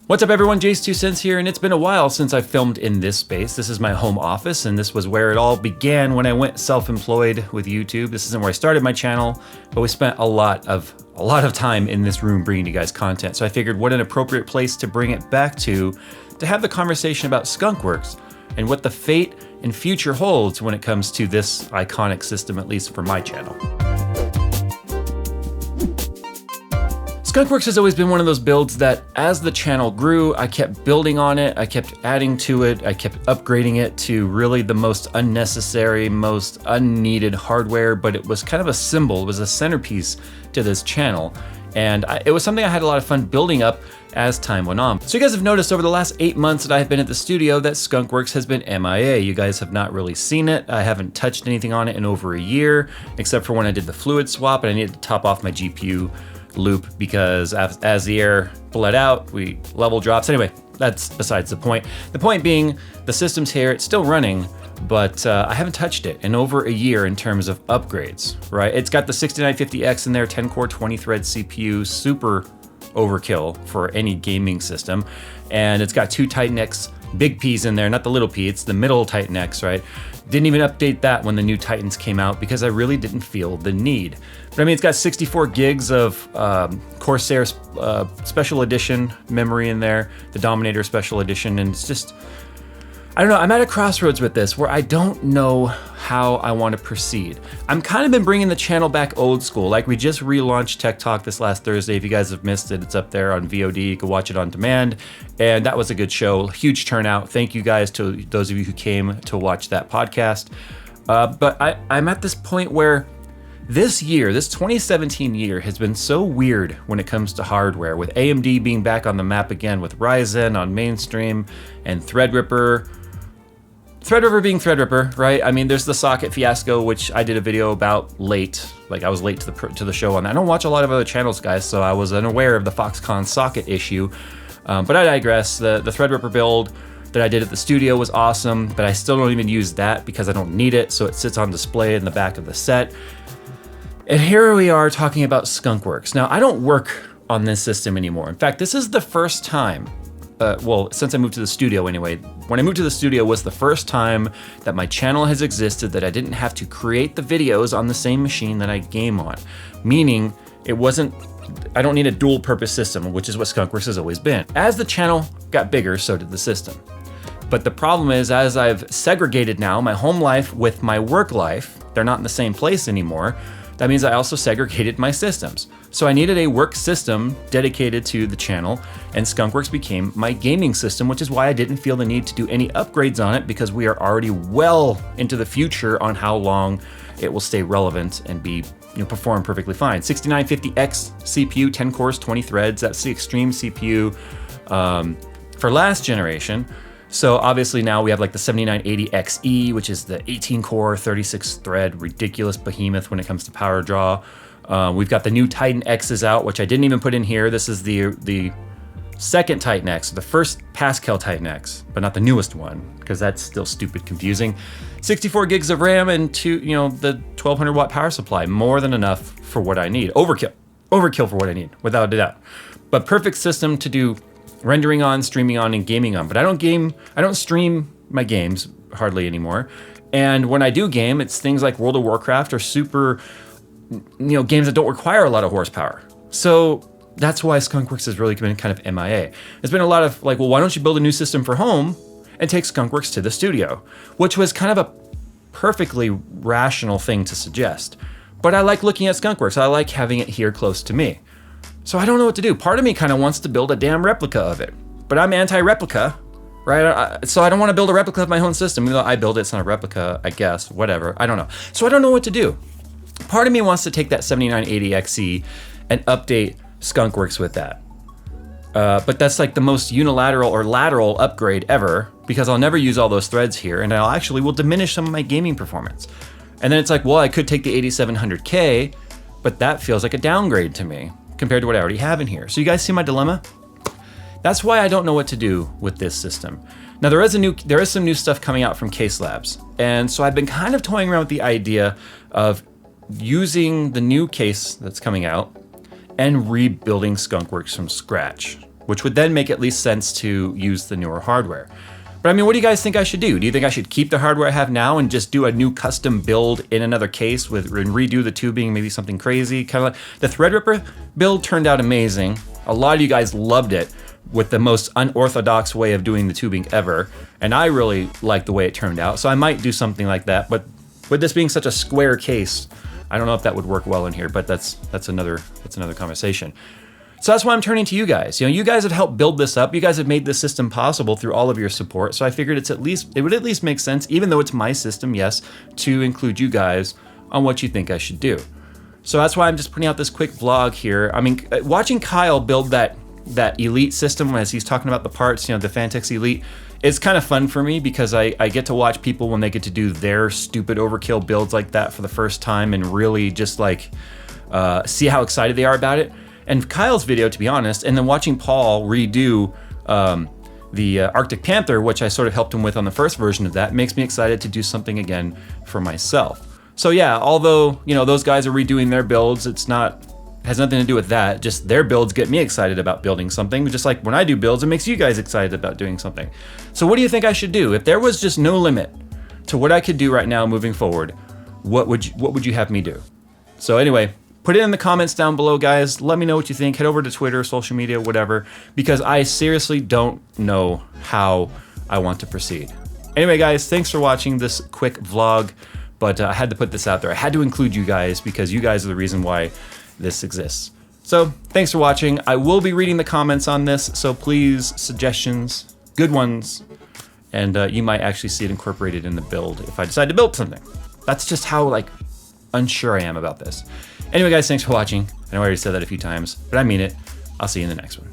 What's up everyone, JayzTwoCents here, and it's been a while since I filmed in this space. This is my home office, and this was where it all began when I went self-employed with YouTube. This isn't where I started my channel, but we spent a lot of time in this room bringing you guys content. So I figured what an appropriate place to bring it back to have the conversation about Skunkworks and what the fate and future holds when it comes to this iconic system, at least for my channel. Skunkworks has always been one of those builds that as the channel grew, I kept building on it, I kept adding to it, I kept upgrading it to really the most unnecessary, most unneeded hardware, but it was kind of a symbol, it was a centerpiece to this channel. And it was something I had a lot of fun building up as time went on. So you guys have noticed over the last 8 months that I've been at the studio that Skunkworks has been MIA. You guys have not really seen it. I haven't touched anything on it in over a year, except for when I did the fluid swap and I needed to top off my GPU loop because as the air bled out, level drops. Anyway, that's besides the point. The point being, the system's here, it's still running, but I haven't touched it in over a year in terms of upgrades, right? It's got the 6950X in there, 10 core, 20 thread CPU, super overkill for any gaming system. And it's got 2 Titan X big P's in there, not the little P, it's the middle Titan X, right? Didn't even update that when the new Titans came out because I really didn't feel the need. But I mean, it's got 64 gigs of Corsair Special Edition memory in there, the Dominator Special Edition, and it's just, I don't know, I'm at a crossroads with this where I don't know how I want to proceed. I'm kind of been bringing the channel back old school. Like we just relaunched Tech Talk this last Thursday. If you guys have missed it, it's up there on VOD. You can watch it on demand. And that was a good show, huge turnout. Thank you guys to those of you who came to watch that podcast. But I'm at this point where this year, this 2017 year has been so weird when it comes to hardware, with AMD being back on the map again with Ryzen on mainstream and Threadripper being Threadripper, right? I mean, there's the socket fiasco, which I did a video about late. Like I was late to the show on that. I don't watch a lot of other channels, guys, so I was unaware of the Foxconn socket issue. But I digress. The Threadripper build that I did at the studio was awesome, but I still don't even use that because I don't need it, so it sits on display in the back of the set. And here we are talking about Skunkworks. Now, I don't work on this system anymore. In fact, this is the first time, well, since I moved to the studio anyway, when I moved to the studio was the first time that my channel has existed that I didn't have to create the videos on the same machine that I game on. Meaning, I don't need a dual purpose system, which is what Skunkworks has always been. As the channel got bigger, so did the system. But the problem is, as I've segregated now my home life with my work life, they're not in the same place anymore. That means I also segregated my systems. So I needed a work system dedicated to the channel, and Skunkworks became my gaming system, which is why I didn't feel the need to do any upgrades on it because we are already well into the future on how long it will stay relevant and be, perform perfectly fine. 6950X CPU, 10 cores, 20 threads. That's the extreme CPU for last generation. So obviously now we have like the 7980XE, which is the 18 core, 36 thread, ridiculous behemoth when it comes to power draw. We've got the new Titan X's out, which I didn't even put in here. This is the second Titan X, the first Pascal Titan X, but not the newest one, because that's still stupid confusing. 64 gigs of RAM and the 1200 watt power supply, more than enough for what I need. Overkill for what I need, without a doubt. But perfect system to do rendering on, streaming on, and gaming on. But I don't stream my games hardly anymore. And when I do game, it's things like World of Warcraft or super, games that don't require a lot of horsepower. So that's why Skunkworks has really been kind of MIA. There's been a lot of like, well, why don't you build a new system for home and take Skunkworks to the studio? Which was kind of a perfectly rational thing to suggest. But I like looking at Skunkworks. I like having it here close to me. So I don't know what to do. Part of me kind of wants to build a damn replica of it, but I'm anti-replica, right? So I don't want to build a replica of my own system, even though I build it, it's not a replica, I guess, whatever, I don't know. So I don't know what to do. Part of me wants to take that 7980XE and update Skunkworks with that. But that's like the most unilateral or lateral upgrade ever because I'll never use all those threads here and I'll actually will diminish some of my gaming performance. And then it's like, well, I could take the 8700K, but that feels like a downgrade to me compared to what I already have in here. So you guys see my dilemma? That's why I don't know what to do with this system. Now there is some new stuff coming out from Case Labs. And so I've been kind of toying around with the idea of using the new case that's coming out and rebuilding Skunkworks from scratch. which would then make at least sense to use the newer hardware. But I mean, what do you guys think I should do? Do you think I should keep the hardware I have now and just do a new custom build in another case and redo the tubing, maybe something crazy? Kind of like the Threadripper build turned out amazing. A lot of you guys loved it with the most unorthodox way of doing the tubing ever. And I really like the way it turned out. So I might do something like that. But with this being such a square case, I don't know if that would work well in here, but that's another conversation. So that's why I'm turning to you guys. You know, you guys have helped build this up. You guys have made this system possible through all of your support. So I figured it would at least make sense, even though it's my system, yes, to include you guys on what you think I should do. So that's why I'm just putting out this quick vlog here. I mean, watching Kyle build that Elite system as he's talking about the parts, you know, the Fantex Elite, it's kind of fun for me because I get to watch people when they get to do their stupid overkill builds like that for the first time and really just like see how excited they are about it. And Kyle's video, to be honest, and then watching Paul redo the Arctic Panther, which I sort of helped him with on the first version of that, makes me excited to do something again for myself. So yeah, although, you know, those guys are redoing their builds, has nothing to do with that. Just their builds get me excited about building something. Just like when I do builds, it makes you guys excited about doing something. So what do you think I should do? If there was just no limit to what I could do right now moving forward, what would you have me do? So anyway, put it in the comments down below, guys. Let me know what you think. Head over to Twitter, social media, whatever, because I seriously don't know how I want to proceed. Anyway, guys, thanks for watching this quick vlog, but I had to put this out there. I had to include you guys because you guys are the reason why this exists. So thanks for watching. I will be reading the comments on this, so please, suggestions, good ones, and you might actually see it incorporated in the build if I decide to build something. That's just how like unsure I am about this. Anyway, guys, thanks for watching. I know I already said that a few times, but I mean it. I'll see you in the next one.